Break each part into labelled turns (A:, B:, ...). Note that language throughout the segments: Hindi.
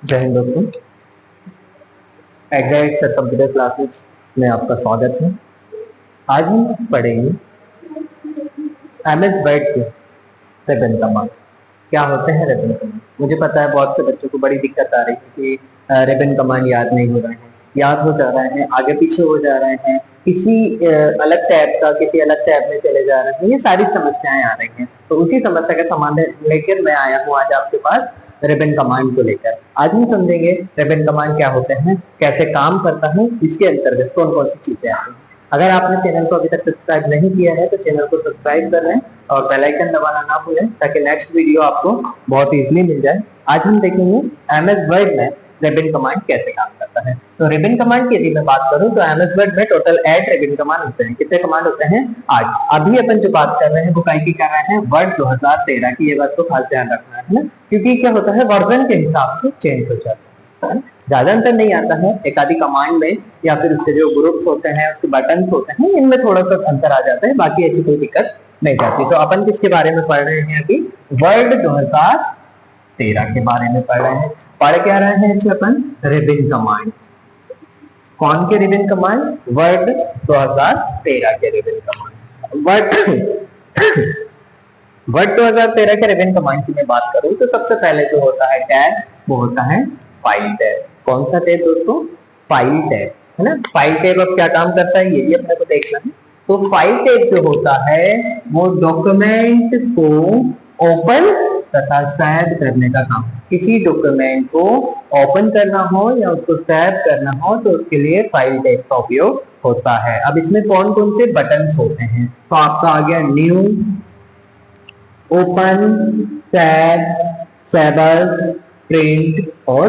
A: जय हिंद दोस्तों। एग्जैक्ट सर कंप्यूटर क्लासेस में आपका स्वागत है। आज हम पढ़ेंगे एमएस वर्ड के रिबन कमांड। क्या होते हैं रिबन कमांड? मुझे पता है बहुत से बच्चों को बड़ी दिक्कत आ रही है कि रिबन कमांड याद नहीं हो रहे हैं, याद हो जा रहे हैं, आगे पीछे हो जा रहे हैं, किसी अलग टैब का किसी अलग टैब में चले जा रहे हैं। ये सारी समस्याएं आ रही हैं, तो उसी समस्या का समाधान लेकर मैं आया हूँ आज आपके पास रिबन कमांड को लेकर। आज हम समझेंगे रिबन कमांड क्या होते हैं, कैसे काम करता है, इसके अंतर्गत कौन कौन सी चीजें आती हैं। अगर आपने चैनल को अभी तक सब्सक्राइब नहीं किया है तो चैनल को सब्सक्राइब कर लें और बेल आइकन दबाना ना भूलें ताकि नेक्स्ट वीडियो आपको बहुत इजीली मिल जाए। आज हम देखेंगे एमएस वर्ड में रिबन कमांड कैसे काम करता है। तो रिबन कमांड की यदि मैं बात करूं तो एमएस वर्ड में टोटल 8 रिबन कमांड होते हैं। कितने कमांड होते हैं? 8। अभी अपन जो बात कर रहे हैं वो काय की कर रहे हैं वर्ड 2013 की। ये बात को खास ध्यान रखना है ना, क्योंकि क्या होता है वर्जन के हिसाब से चेंज हो जाता है, ज्यादा अंतर नहीं आता है। एक आधी कमांड में या फिर उसके जो ग्रुप्स होते हैं, उसके बटन्स होते हैं, इनमें थोड़ा सा अंतर आ जाता है, बाकी ऐसी कोई दिक्कत नहीं जाती। तो अपन किसके बारे में पढ़ रहे हैं? अभी वर्ड 2013 के बारे में पढ़ रहे हैं। पढ़ क्या रहे हैं अपन? Ribbon command. कौन के रिबन कमांड? वर्ड 2013 के रिबन कमांड। वर्ड 2013 के रिबन कमांड की मैं बात करूं तो सबसे पहले जो होता है टैब, वो होता है फाइल टैब। कौन सा टैब दोस्तों? फाइल टैब, है ना। फाइल टैब अब क्या काम करता है ये भी अपने को देखना है। तो फाइल टैब जो होता है वो डॉक्यूमेंट को ओपन तथा सेव करने का काम। किसी डॉक्यूमेंट को ओपन करना हो या उसको सेव करना हो तो उसके लिए फाइल टैब का उपयोग होता है। अब इसमें कौन कौन से बटन्स होते हैं? तो आपका आ गया न्यू, ओपन, सेव, सेवर्स, प्रिंट और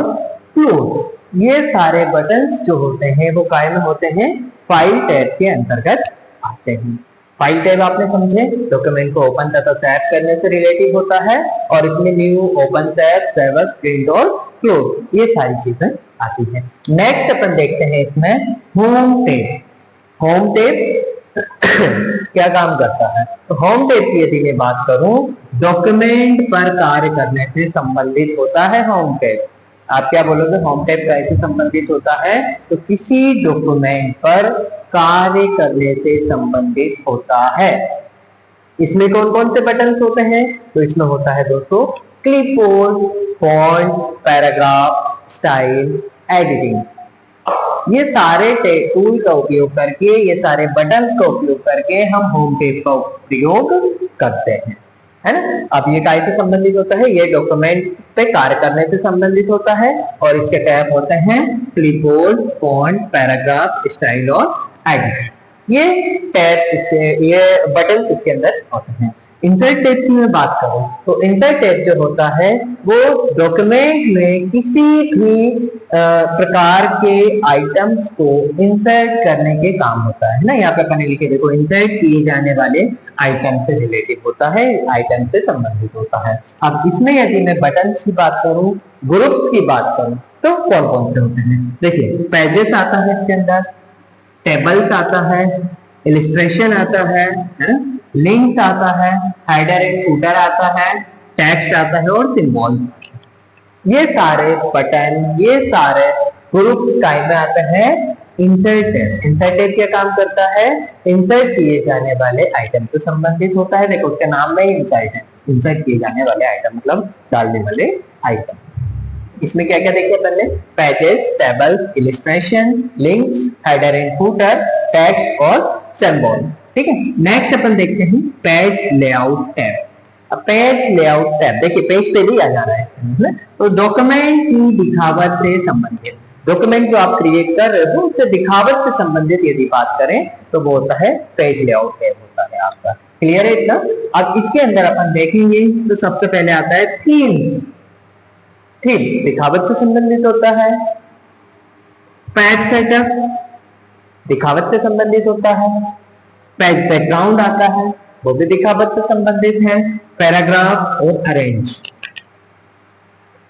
A: क्लोज। ये सारे बटन्स जो होते हैं वो काय में होते हैं? फाइल टैब के अंतर्गत आते हैं। फाइल टैब आपने समझे, डॉक्यूमेंट को ओपन तथा सेव करने से रिलेटिव होता है और इसमें न्यू, ओपन, सेव, सेवर्स, प्रिंट और क्लोज ये सारी चीजें आती हैं। नेक्स्ट अपन देखते हैं इसमें होम टैब। होम टैब क्या काम करता है? तो होम टैब की यदि मैं बात करूं, डॉक्यूमेंट पर कार्य करने से संबंधित होता है होम टैब। आप क्या बोलोगे? होम टैब कैसे संबंधित होता है? तो किसी डॉक्यूमेंट पर कार्य करने से संबंधित होता है। इसमें कौन कौन से बटन होते हैं? तो इसमें होता है दोस्तों clipboard, font, paragraph, style, editing. ये सारे टूल का उपयोग करके, ये सारे बटन्स का उपयोग करके हम होम टैब का उपयोग करते हैं, है ना। अब ये काय से संबंधित होता है? ये डॉक्यूमेंट पे कार्य करने से संबंधित होता है और इसके टैब होते हैं क्लिपबोर्ड, फॉन्ट, पैराग्राफ, स्टाइल और एडिट। ये टैब ये बटन इसके अंदर होते हैं। इंसर्ट टैब की मैं बात करूं तो इंसर्ट टैब जो होता है वो डॉक्यूमेंट में किसी भी प्रकार के आइटम्स को इंसर्ट करने के काम होता है ना। यहाँ पे अपने लिखे देखो, इंसर्ट किए जाने वाले आइटम से रिलेटिव होता है, आइटम से संबंधित होता है। अब इसमें यदि मैं बटन्स की बात करूं, ग्रुप्स की बात करूं तो कौन कौन से होते हैं? देखिए, पेजेस आता है इसके अंदर, टेबल्स आता है, इलिस्ट्रेशन आता है ना, लिंक्स आता है, हेडर एंड फुटर आता है, टेक्स्ट आता है और सिंबल। ये सारे बटन, ये सारे ग्रुप्स काय में आते हैं? Insert tab. इंसर्ट टैब क्या काम करता है? इंसर्ट किए जाने वाले आइटम से संबंधित होता है। देखो उसके नाम में ही इंसर्ट है, इंसर्ट किए जाने वाले आइटम मतलब डालने वाले आइटम। इसमें क्या क्या देखिए पहले? Pages, tables, illustration, links, header and footer, text और सिंबल। ठीक है। नेक्स्ट अपन देखते हैं पेज लेआउट टैब। अब पेज लेआउट टैब देखिए, पेज पे ही आ जा रहा है इसमें। तो डॉक्यूमेंट की दिखावट से संबंधित, डॉक्यूमेंट जो आप क्रिएट कर रहे हो उससे दिखावट से संबंधित यदि बात करें तो वो होता है पेज लेआउट टैब होता है आपका। क्लियर है इतना? अब इसके अंदर अपन देखेंगे तो सबसे पहले आता है थीम्स। थीम दिखावट से संबंधित होता है। पेज सेटअप दिखावट से संबंधित होता है। पेज बैकग्राउंड आता है, वो भी दिखावट से संबंधित है। पैराग्राफ और अरेंज।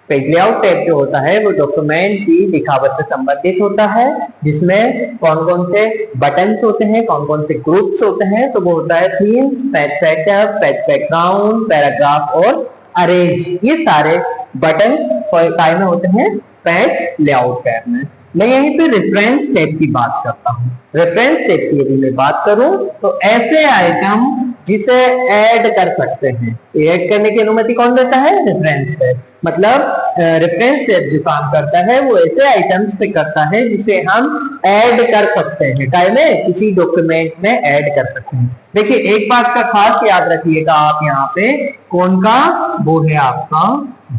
A: पेज लेआउट टैब जो होता है वो डॉक्यूमेंट की दिखावट से संबंधित होता है, जिसमें कौन कौन से बटन्स होते हैं, कौन कौन से ग्रुप्स होते हैं। तो वो होता है themes, page setup, page background, paragraph और अरेंज। ये सारे बटन्स काय में होते हैं? पैच लेआउट टैब में। मैं यहीं पे रेफरेंस टैब की बात करता हूँ। रेफरेंस टैब की यदि मैं बात करूं तो ऐसे आइटम जिसे ऐड कर सकते हैं, ऐड करने की अनुमति कौन देता है? Reference tab. मतलब रेफरेंस टैब जो काम करता है वो ऐसे आइटम्स पे करता है जिसे हम ऐड कर सकते हैं, काय में किसी डॉक्यूमेंट में ऐड कर सकते हैं। देखिए एक बात का खास याद रखिएगा आप यहाँ पे, कौन का? वो है आपका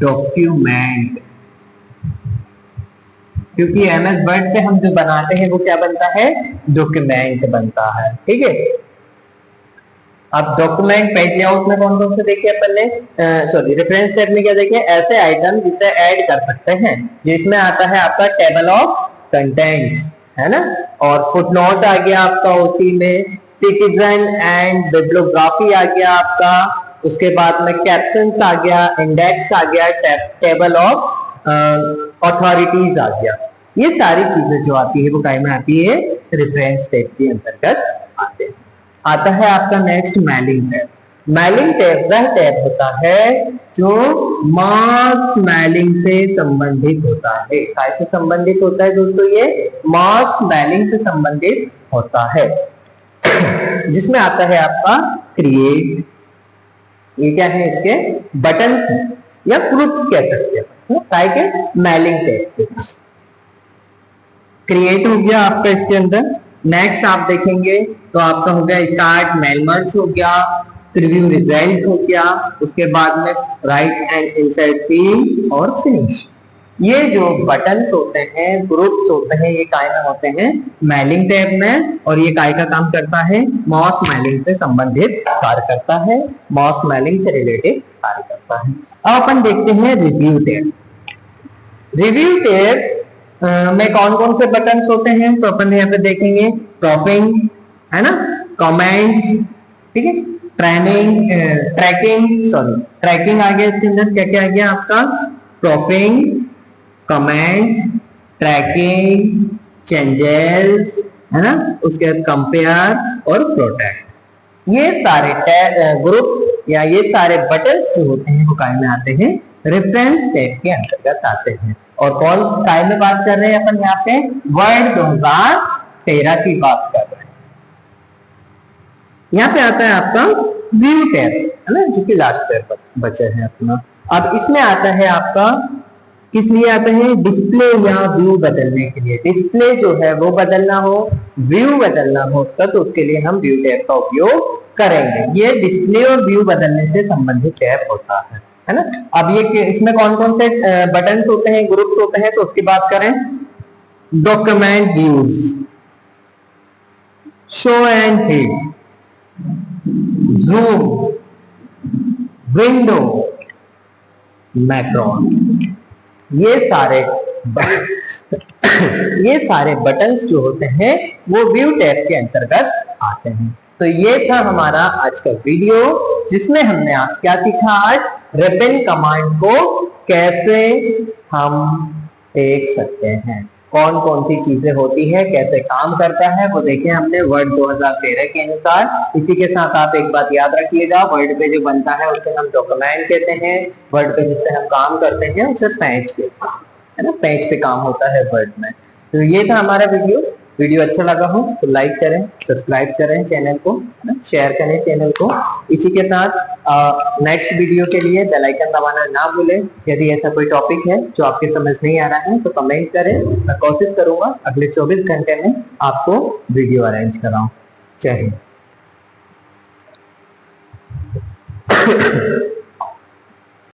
A: डॉक्यूमेंट, क्योंकि एमएस वर्ड पे हम जो बनाते हैं वो क्या बनता है? डॉक्यूमेंट बनता है। ठीक है, अब डॉक्यूमेंट पेज लेआउट में कौन कौन से देखे अपन ने, सॉरी रेफरेंस टैब में क्या देखे? ऐसे आइटम जिसे ऐड कर सकते हैं, जिसमें आता है आपका टेबल ऑफ कंटेंट्स, है ना, और फुटनोट आ गया आपका उसी में, सिटीजन एंड बिब्लियोग्राफी आ गया आपका, उसके बाद में कैप्शंस आ गया, इंडेक्स आ गया, टेबल ऑफ अथॉरिटीज आ गया। ये सारी चीजें जो आती है वो काय में आती है? रेफरेंस टैब के अंतर्गत आते हैं। आता है आपका next mailing tab. Mailing tab वह टैब होता है जो मास मेलिंग से संबंधित होता है। कैसे संबंधित होता है दोस्तों? ये मास मेलिंग से संबंधित होता है, जिसमें आता है आपका क्रिएट, ये क्या है? इसके बटन्स हैं या ग्रुप्स कह सकते हैं, काय के? मेलिंग टैब क्रिएट हो गया आपका इसके अंदर। नेक्स्ट आप देखेंगे तो आपका हो गया स्टार्ट मेल मर्ज हो गया, प्रीव्यू रिजल्ट हो गया, उसके बाद में राइट एंड इंसर्ट थीम और फिनिश। ये जो बटन्स होते हैं, ग्रुप्स होते हैं, ये काय में होते हैं? मेलिंग टैब में। और ये काय का काम करता है? मास मेलिंग से संबंधित कार्य करता है, मास मेलिंग से रिलेटेड कार्य करता है। अब अपन देखते हैं रिव्यू टैब। रिव्यू टैब में कौन कौन से बटन्स होते हैं? तो अपन यहाँ पे देखेंगे प्रॉपिंग, है ना, कमेंट्स, ठीक है, ट्रैकिंग आ गया इसके अंदर। क्या क्या आ गया आपका? प्रॉपिंग, कमेंट्स, ट्रैकिंग, चेंजेस, है ना, उसके बाद कंपेयर और प्रोटेक्ट। ये सारे ग्रुप या ये सारे बटन्स जो होते हैं वो काय में आते हैं? रेफरेंस टैब के अंतर्गत आते हैं। और कौन काय में बात कर रहे हैं अपन यहाँ पे? वर्ड 2013 की बात कर रहे हैं। यहाँ पे आता है आपका व्यू टैब, है ना, जो कि लास्ट टैब बचे हैं अपना। अब इसमें आता है आपका, किस लिए आता है? डिस्प्ले या व्यू बदलने के लिए। डिस्प्ले जो है वो बदलना हो, व्यू बदलना हो, तो उसके लिए हम व्यू टैब का उपयोग करेंगे। ये डिस्प्ले और व्यू बदलने से संबंधित टैब होता है ना। अब ये इसमें कौन कौन से बटन होते हैं, ग्रुप्स होते हैं, तो उसकी बात करें। Document views, show and hide, zoom, window, macron, ये सारे बटन्स जो होते हैं वो व्यू टैब के अंतर्गत आते हैं। तो ये था हमारा आज का वीडियो, जिसमें हमने क्या सीखा आज? रिबन कमांड को कैसे हम देख सकते हैं, कौन कौन सी चीजें होती है, कैसे काम करता है, वो देखे हमने वर्ड 2013 के अनुसार। इसी के साथ आप एक बात याद रखिएगा, वर्ड पे जो बनता है उसे हम डॉक्यूमेंट कहते हैं, वर्ड पे जिससे हम काम करते हैं उसे पेज कहते हैं, है ना, पेज पे काम होता है वर्ड में। तो ये था हमारा वीडियो अच्छा लगा हो तो लाइक करें, सब्सक्राइब करें चैनल को, शेयर करें चैनल को। इसी के साथ नेक्स्ट वीडियो के लिए बेल आइकन दबाना ना भूलें। यदि ऐसा कोई टॉपिक है जो आपके समझ नहीं आ रहा है तो कमेंट करें, मैं कोशिश करूंगा अगले 24 घंटे में आपको वीडियो अरेंज कराऊं। जय हिंद।